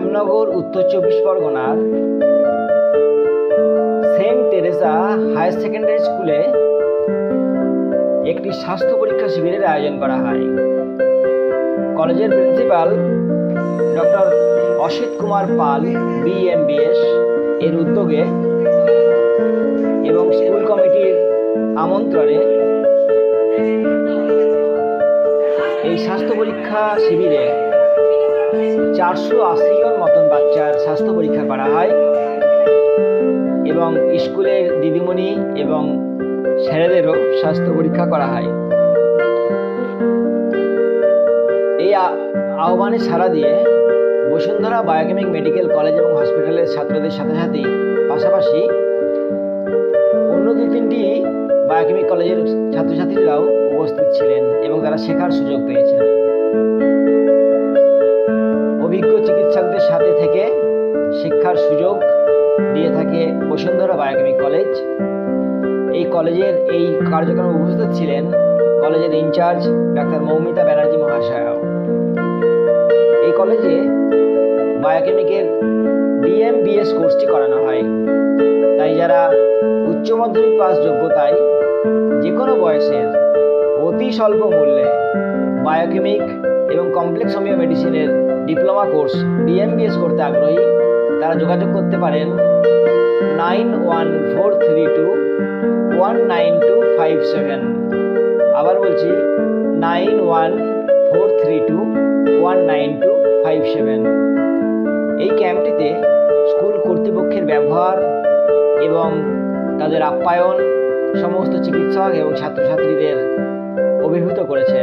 রামনগর উত্তর 24 পরগনার Saint Teresa higher secondary স্কুলে একটি স্বাস্থ্য পরীক্ষা শিবিরের আয়োজন করা হয়। কলেজের principal doctor Asit Kumar Pal BMBS এর উদ্যোগে এবং স্কুল কমিটির আমন্ত্রণে এই স্বাস্থ্য পরীক্ষা শিবিরে 480 জন মতন বাচ্চার স্বাস্থ্য পরীক্ষা করা হয় এবং স্কুলের দিদিমণি এবং স্যারেদেরও স্বাস্থ্য পরীক্ষা করা হয়। এই আহ্বানে সাড়া দিয়ে বসুন্ধরা বায়োকেমিক মেডিকেল কলেজ এবং হসপিটালের ছাত্রদের সাথে সাথে পাশাপাশি অন্য 2-3টি বায়োকেমিক কলেজের ছাত্রছাত্রীরাও উপস্থিত ছিলেন এবং তারা শেখার সুযোগ পেয়েছেন। অভিজ্ঞ চিকিৎসকদের সাথে থেকে শিক্ষার সুযোগ দিয়ে থাকে বসুন্ধরা বায়োকেমিক কলেজ। এই কলেজের এই কার্যক্রমে উপস্থিত ছিলেন কলেজের ইনচার্জ ডাক্তার মৌমিতা ব্যানার্জি মহাশয়াও। এই কলেজে বায়োকেমিকের DMBS কোর্সটি করানো হয়, তাই যারা উচ্চ মাধ্যমিক পাস যোগ্যতায় যে কোনো বয়সের অতি স্বল্প মূল্যে বায়োকেমিক এবং কমপ্লেক্স হোমিও মেডিসিনের ডিপ্লোমা কোর্স DMBS করতে আগ্রহী তারা যোগাযোগ করতে পারেন 9143219257। আবার বলছি 9143219257। এই ক্যাম্পটিতে স্কুল কর্তৃপক্ষের ব্যবহার এবং তাদের আপ্যায়ন সমস্ত চিকিৎসক এবং ছাত্রছাত্রীদের অভিভূত করেছে।